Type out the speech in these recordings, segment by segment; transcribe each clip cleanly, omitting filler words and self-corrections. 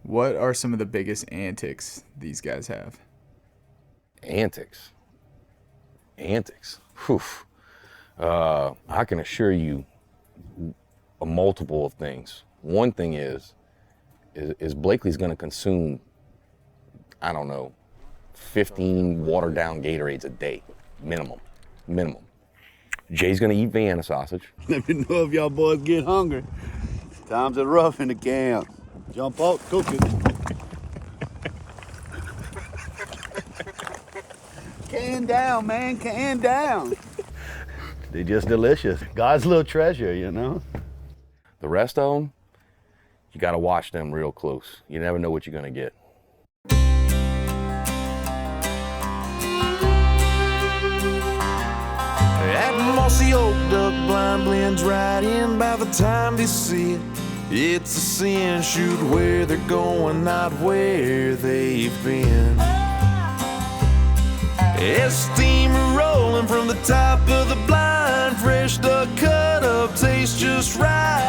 What are some of the biggest antics these guys have? Antics. Whew. I can assure you a multiple of things. One thing is Blakely's gonna consume, I don't know, 15 watered down Gatorades a day, minimum. Jay's gonna eat Vienna sausage. Let me know if y'all boys get hungry. Times are rough in the camp. Jump out, cook it. Can down, man, can down. They're just delicious. God's little treasure, you know? The rest of them, you gotta watch them real close. You never know what you're gonna get. That mossy old duck blind blends right in by the time they see it. It's a sin, shoot where they're going, not where they've been. There's steam rolling from the top of the blind, fresh duck cut up, tastes just right.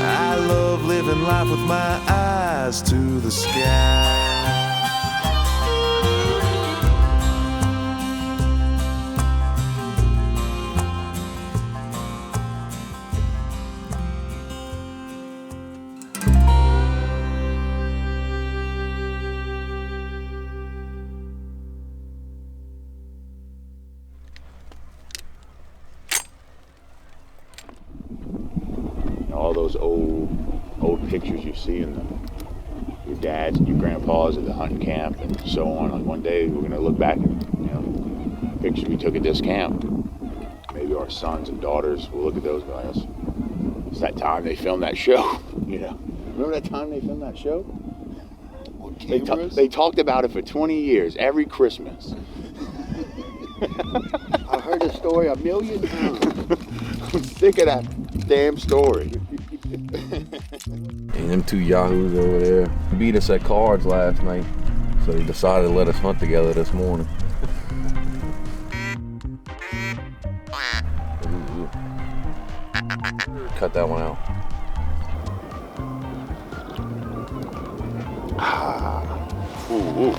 I love living life with my eyes to the sky. All those old pictures you see in your dads and your grandpas at the hunting camp and so on. Like one day we're gonna look back at pictures we took at this camp. Maybe our sons and daughters will look at those guys. It's that time they filmed that show. Remember that time they filmed that show? They talked about it for 20 years every Christmas. I've heard the story a million times. I'm sick of that damn story. And them two yahoos over there beat us at cards last night, so they decided to let us hunt together this morning. Ooh. Cut that one out. Ooh.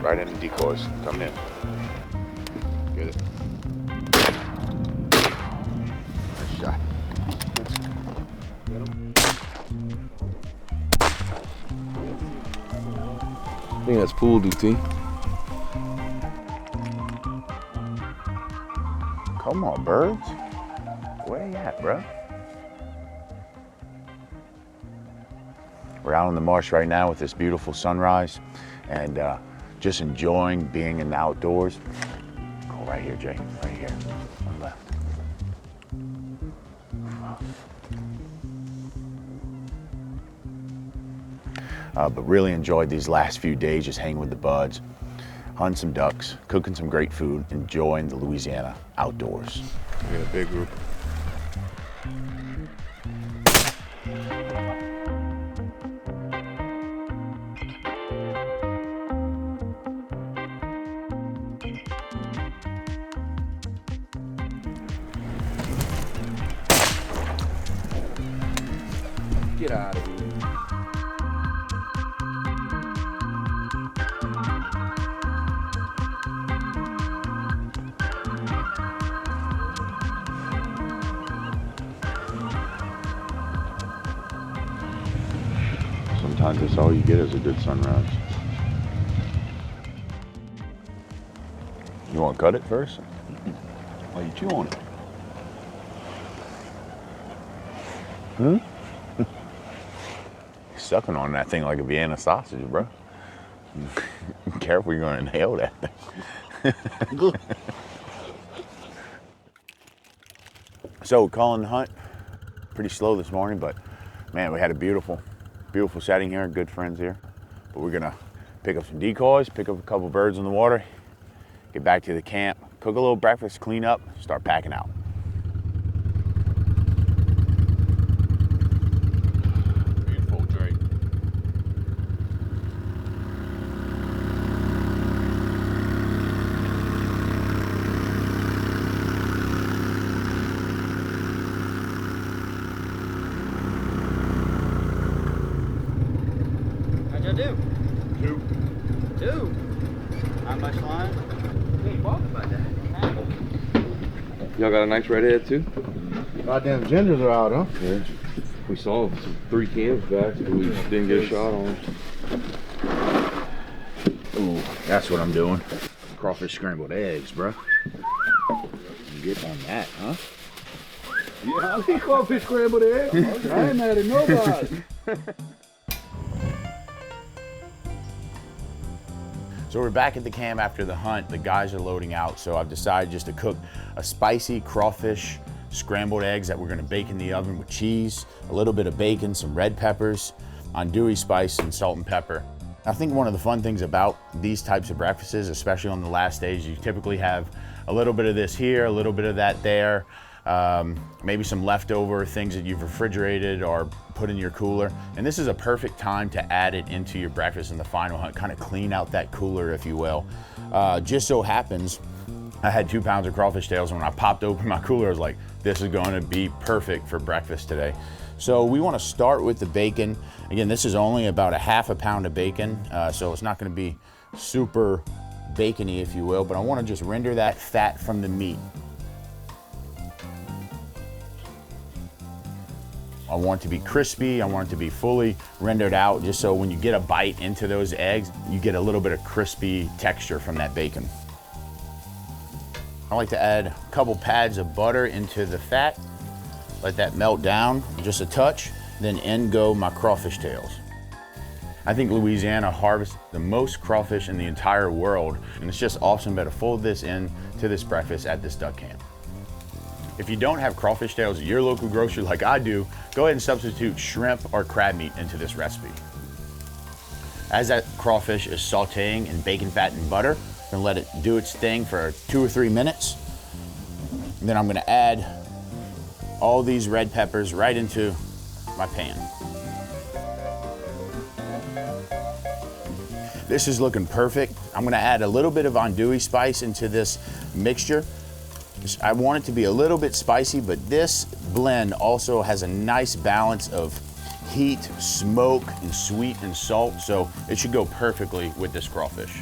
Right in the decoys. Coming in. Get it. Nice shot. I think that's pool duty. Come on, birds. Where you at, bro? We're out on the marsh right now with this beautiful sunrise and just enjoying being in the outdoors. Go right here, Jay. Right here. On the left. But really enjoyed these last few days just hanging with the buds, hunting some ducks, cooking some great food, enjoying the Louisiana outdoors. We got a big group. Get out of here. Sometimes that's all you get is a good sunrise. You want to cut it first? Why you chew on it? Sucking on that thing like a Vienna sausage, bro. Careful, you're gonna inhale that thing. So calling the hunt, pretty slow this morning, but man, we had a beautiful setting here, good friends here. But we're gonna pick up some decoys, pick up a couple birds in the water, get back to the camp, cook a little breakfast, clean up, start packing out. Beautiful Drake. Y'all got a nice redhead too? Goddamn gingers are out, huh? Yeah. We saw 3 cams back, but we didn't get a shot on them. Ooh, that's what I'm doing. Crawfish scrambled eggs, bro. Get on that, huh? Yeah, I see crawfish scrambled eggs. I ain't mad at nobody. So we're back at the camp after the hunt. The guys are loading out, so I've decided just to cook a spicy crawfish scrambled eggs that we're gonna bake in the oven with cheese, a little bit of bacon, some red peppers, andouille spice, and salt and pepper. I think one of the fun things about these types of breakfasts, especially on the last days, you typically have a little bit of this here, a little bit of that there, maybe some leftover things that you've refrigerated or put in your cooler. And this is a perfect time to add it into your breakfast in the final hunt, kind of clean out that cooler, if you will. Just so happens, I had 2 pounds of crawfish tails, and when I popped open my cooler, I was like, this is going to be perfect for breakfast today. So we want to start with the bacon. Again, this is only about a half a pound of bacon, so it's not going to be super bacony, if you will, but I want to just render that fat from the meat. I want it to be crispy, I want it to be fully rendered out, just so when you get a bite into those eggs, you get a little bit of crispy texture from that bacon. I like to add a couple pads of butter into the fat, let that melt down just a touch, then in go my crawfish tails. I think Louisiana harvests the most crawfish in the entire world, and it's just awesome to fold this in to this breakfast at this duck camp. If you don't have crawfish tails at your local grocery like I do, go ahead and substitute shrimp or crab meat into this recipe. As that crawfish is sauteing in bacon fat and butter, I'm gonna let it do its thing for 2 or 3 minutes. And then I'm gonna add all these red peppers right into my pan. This is looking perfect. I'm gonna add a little bit of andouille spice into this mixture. I want it to be a little bit spicy, but this blend also has a nice balance of heat, smoke, and sweet and salt, so it should go perfectly with this crawfish.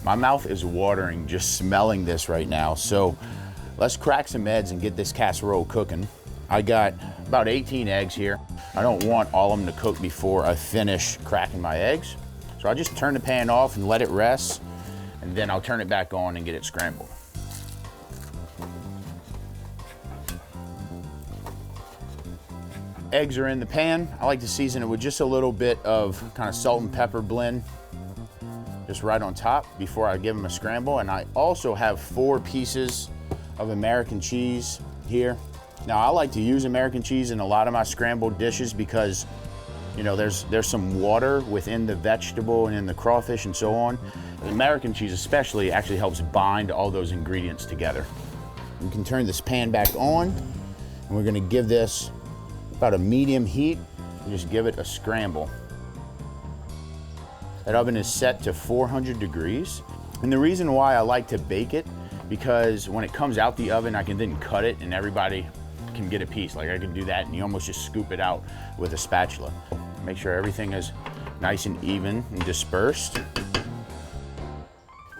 My mouth is watering just smelling this right now, so let's crack some eggs and get this casserole cooking. I got about 18 eggs here. I don't want all of them to cook before I finish cracking my eggs, so I just turn the pan off and let it rest, and then I'll turn it back on and get it scrambled. Eggs are in the pan. I like to season it with just a little bit of kind of salt and pepper blend, just right on top before I give them a scramble. And I also have 4 pieces of American cheese here. Now I like to use American cheese in a lot of my scrambled dishes because, you know, there's some water within the vegetable and in the crawfish and so on. American cheese especially actually helps bind all those ingredients together. You can turn this pan back on, and we're gonna give this about a medium heat and just give it a scramble. That oven is set to 400 degrees. And the reason why I like to bake it, because when it comes out the oven, I can then cut it and everybody can get a piece. Like I can do that and you almost just scoop it out with a spatula. Make sure everything is nice and even and dispersed.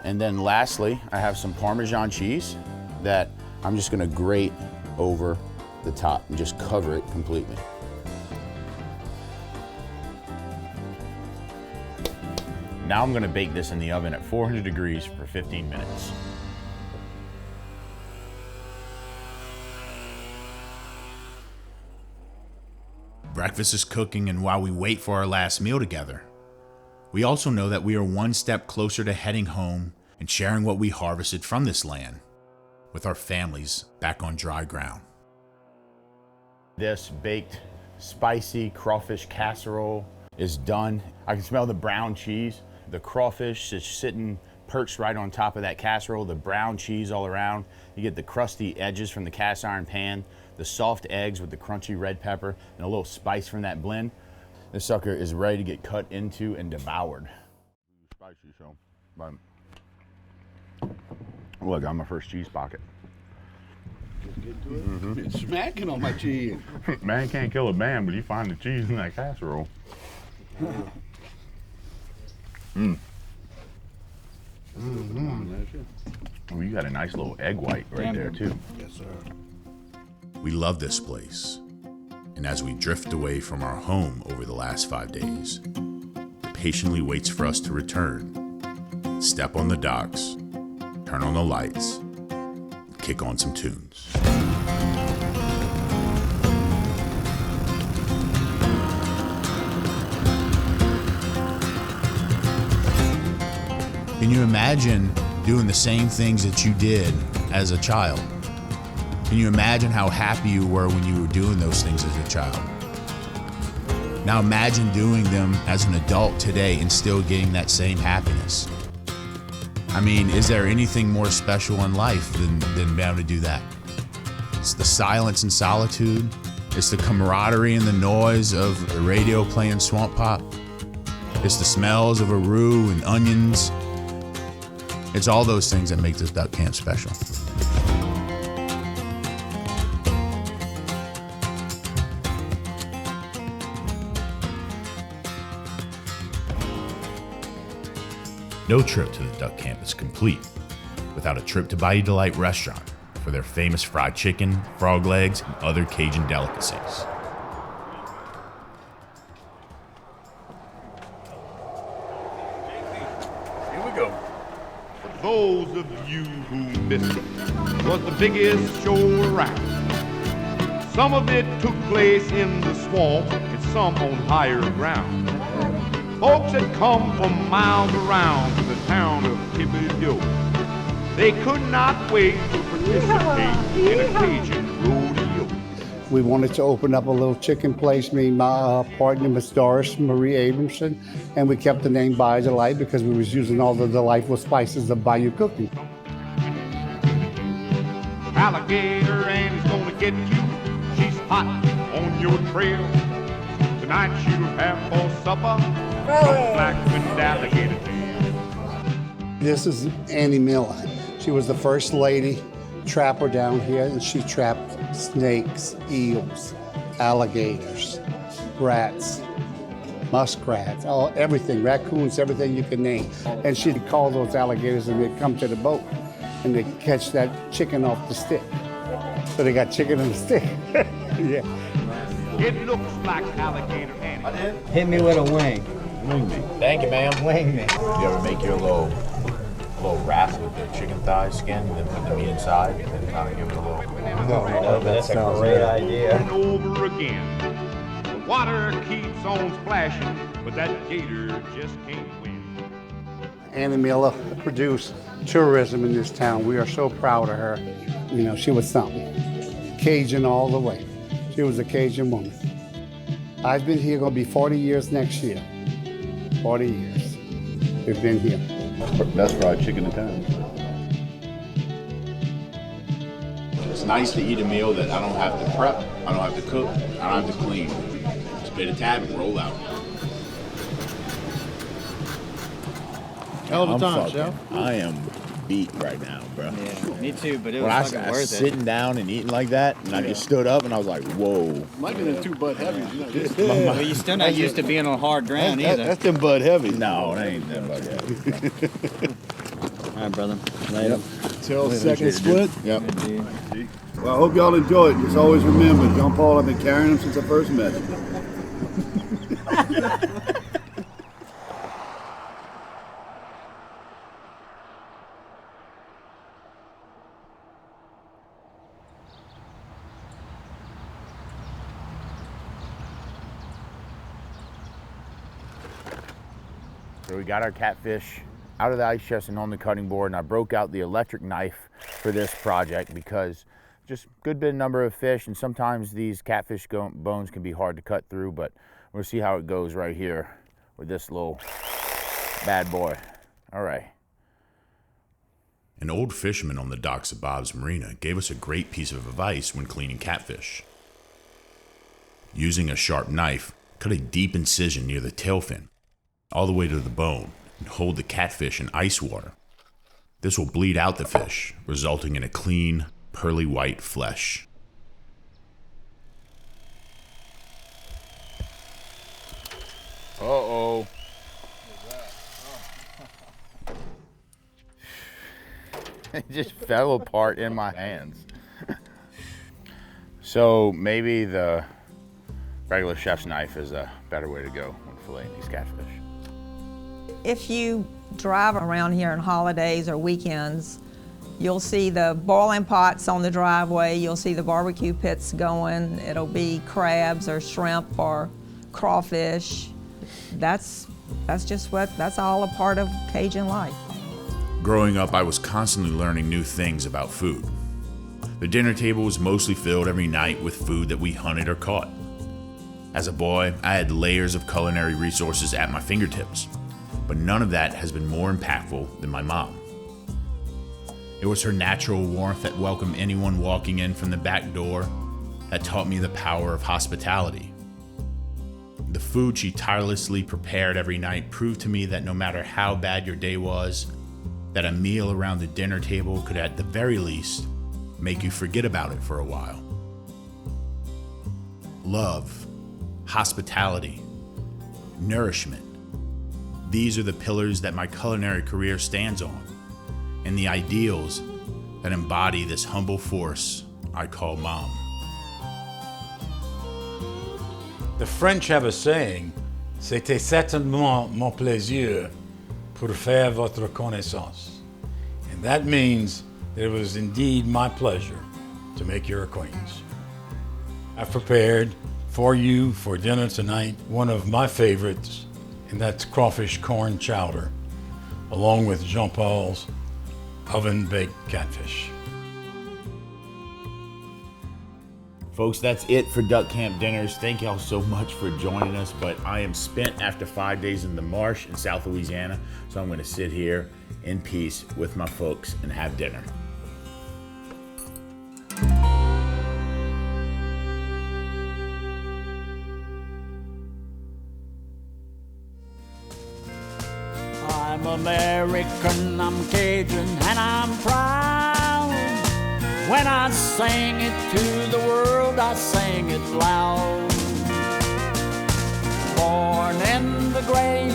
And then lastly, I have some Parmesan cheese that I'm just gonna grate over the top and just cover it completely. Now I'm gonna bake this in the oven at 400 degrees for 15 minutes. Breakfast is cooking, and while we wait for our last meal together, we also know that we are one step closer to heading home and sharing what we harvested from this land with our families back on dry ground. This baked spicy crawfish casserole is done. I can smell the brown cheese. The crawfish is sitting perched right on top of that casserole, the brown cheese all around. You get the crusty edges from the cast iron pan, the soft eggs with the crunchy red pepper, and a little spice from that blend. This sucker is ready to get cut into and devoured. Spicy, so, but look, I got my first cheese pocket. Get to it. It's smacking on my cheese. Man can't kill a man, but you find the cheese in that casserole. Mm-hmm. Oh, you got a nice little egg white right there too. Yes, sir. We love this place. And as we drift away from our home over the last 5 days, it patiently waits for us to return, step on the docks, turn on the lights, and kick on some tunes. Can you imagine doing the same things that you did as a child? Can you imagine how happy you were when you were doing those things as a child? Now imagine doing them as an adult today and still getting that same happiness. I mean, is there anything more special in life than being able to do that? It's the silence and solitude. It's the camaraderie and the noise of the radio playing Swamp Pop. It's the smells of a roux and onions. It's all those things that make this duck camp special. No trip to the duck camp is complete without a trip to Bayou Delight restaurant for their famous fried chicken, frog legs, and other Cajun delicacies. Here we go. For those of you who missed it, was the biggest show around. Some of it took place in the swamp and some on higher ground. Folks had come from miles around to the town of Thibodeau. They could not wait to participate in a Cajun rodeo. We wanted to open up a little chicken place, me and my partner, Miss Doris Marie Abramson, and we kept the name Bayou Delight because we was using all the delightful spices of Bayou cooking. Alligator and he's gonna get you. She's hot on your trail. Tonight you'll have for supper some black-finned alligator tail. This is Annie Miller. She was the first lady trapper down here, and she trapped snakes, eels, alligators, rats, muskrats, everything, raccoons, everything you can name. And she'd call those alligators and they'd come to the boat and they'd catch that chicken off the stick. So they got chicken on the stick. Yeah. It looks like alligator Annie. Hit me with a wing. Wing me. Thank you, ma'am. Wing me. You ever make your little wrap with the chicken thigh skin and then put the meat inside and then kind of give it a little... No, that's a great idea. And over again. The water keeps on splashing, but that gator just can't win. Annie Miller produced tourism in this town. We are so proud of her. You know, she was something. Cajun all the way. She was a Cajun woman. I've been here, gonna be 40 years next year. 40 years. We've been here. Best fried chicken in town. It's nice to eat a meal that I don't have to prep, I don't have to cook, I don't have to clean. Just pay the tab and roll out. Hell of a time, Chef. I am beat right now, bro. Yeah, me too, but it When was I fucking worth it. sitting down and eating like that, and I just stood up and I was like, whoa. Might be them two Bud Heavies. You know, just, Well, you're still not used to being on hard ground either. that's them Bud Heavies. No, it ain't that about that. All right, brother. Later. Till second split. Yep. Well, I hope y'all enjoy it. Just always remember, John Paul, I've been carrying him since I first met him. So we got our catfish out of the ice chest and on the cutting board, and I broke out the electric knife for this project because just good bit number of fish, and sometimes these catfish bones can be hard to cut through, but we'll see how it goes right here with this little bad boy. All right. An old fisherman on the docks of Bob's Marina gave us a great piece of advice when cleaning catfish. Using a sharp knife, cut a deep incision near the tail fin, all the way to the bone, and hold the catfish in ice water. This will bleed out the fish, resulting in a clean, pearly white flesh. Uh-oh. It just fell apart in my hands. So maybe the regular chef's knife is a better way to go when filleting these catfish. If you drive around here on holidays or weekends, you'll see the boiling pots on the driveway, you'll see the barbecue pits going, it'll be crabs or shrimp or crawfish. That's all a part of Cajun life. Growing up, I was constantly learning new things about food. The dinner table was mostly filled every night with food that we hunted or caught. As a boy, I had layers of culinary resources at my fingertips, but none of that has been more impactful than my mom. It was her natural warmth that welcomed anyone walking in from the back door that taught me the power of hospitality. The food she tirelessly prepared every night proved to me that no matter how bad your day was, that a meal around the dinner table could at the very least make you forget about it for a while. Love, hospitality, nourishment. These are the pillars that my culinary career stands on, and the ideals that embody this humble force I call Mom. The French have a saying, "C'était certainement mon plaisir pour faire votre connaissance." And that means that it was indeed my pleasure to make your acquaintance. I've prepared for you for dinner tonight one of my favorites, and that's crawfish corn chowder, along with Jean-Paul's oven-baked catfish. Folks, that's it for Duck Camp Dinners. Thank y'all so much for joining us, but I am spent after 5 days in the marsh in South Louisiana, so I'm gonna sit here in peace with my folks and have dinner. I'm American, I'm Cajun, and I'm proud. When I sing it to the world, I sing it loud. Born in the great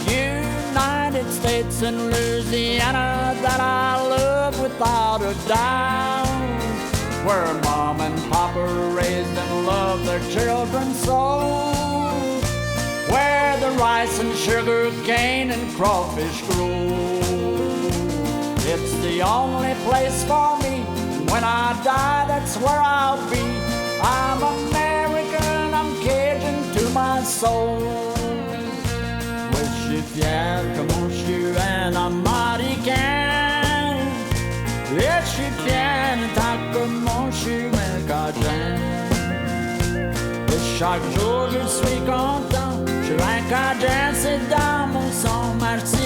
United States in Louisiana that I love without a doubt. Where mom and papa raised and loved their children so. Where the rice and sugar cane and crawfish grow. It's the only place for me, and when I die, that's where I'll be. I'm American, I'm Cajun to my soul. Je suis fier comme je suis un Américain. Et je suis fier tant comme je suis un Cajun. Et chaque jour je suis content. Je suis un Cajun, c'est dans mon sang, merci.